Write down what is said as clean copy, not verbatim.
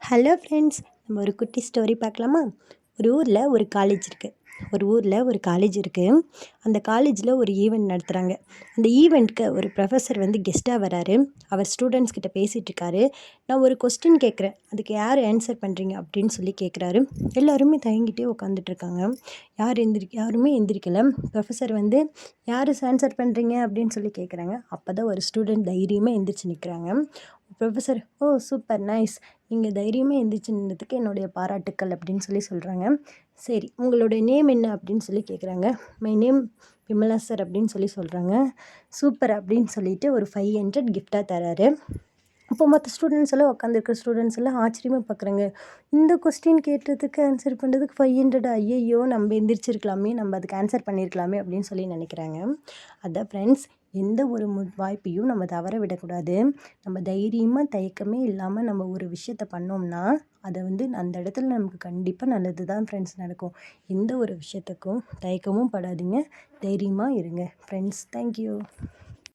Hello friends, நம்ம ஒரு குட்டி ஸ்டோரி பார்க்கலாமா? ஒரு ஊரில் ஒரு காலேஜ் இருக்குது. அந்த காலேஜில் ஒரு ஈவெண்ட் நடத்துகிறாங்க. அந்த ஈவெண்ட்க்கு ஒரு ப்ரொஃபஸர் வந்து கெஸ்ட்டாக வராரு. அவர் ஸ்டூடெண்ட்ஸ் கிட்ட பேசிகிட்டு இருக்காரு. நான் ஒரு கொஸ்டின் கேட்குறேன், அதுக்கு யார் ஆன்சர் பண்ணுறீங்க அப்படின்னு சொல்லி கேட்குறாரு. எல்லாருமே தயங்கிட்டே உட்காந்துட்டு இருக்காங்க. யாருமே எந்திரிக்கலை. ப்ரொஃபஸர் வந்து யார் ஆன்சர் பண்ணுறீங்க அப்படின்னு சொல்லி கேட்குறாங்க. அப்போ தான் ஒரு ஸ்டூடெண்ட் தைரியமாக எந்திரிச்சு நிற்கிறாங்க. ப்ரொஃபஸர், ஓ சூப்பர் நைஸ், நீங்கள் தைரியமாக எந்திரிச்சு நின்றதுக்கு என்னுடைய பாராட்டுக்கள் அப்படின்னு சொல்லி சொல்கிறாங்க. சரி, உங்களுடைய நேம் என்ன அப்படின்னு சொல்லி கேட்குறாங்க. மை நேம் விமலா சார் அப்படின்னு சொல்லி சொல்கிறாங்க. சூப்பர் அப்படின்னு சொல்லிட்டு ஒரு 500 கிஃப்டாக தராரு. அப்போ மற்ற ஸ்டூடெண்ட்ஸ் எல்லாம் உட்காந்துருக்க ஸ்டூடெண்ட்ஸ் எல்லாம் ஆச்சரியமாக பார்க்குறாங்க. இந்த கொஸ்டின் கேட்டதுக்கு ஆன்சர் பண்ணுறதுக்கு 500, ஐயையோ நம்ம எந்திரிச்சிருக்கலாமே, நம்ம அதுக்கு ஆன்சர் பண்ணியிருக்கலாமே அப்படின்னு சொல்லி நினைக்கிறாங்க. அதான் ஃப்ரெண்ட்ஸ், எந்த ஒரு வாய்ப்பையும் நம்ம தவற விடக்கூடாது. நம்ம தைரியமாக தயக்கமே இல்லாமல் நம்ம ஒரு விஷயத்த பண்ணோம்னா அதை வந்து அந்த இடத்துல நமக்கு கண்டிப்பாக நல்லது தான் ஃப்ரெண்ட்ஸ் நடக்கும். எந்த ஒரு விஷயத்துக்கும் தயக்கமும் படாதீங்க, தைரியமாக இருங்க ஃப்ரெண்ட்ஸ். தேங்க்யூ.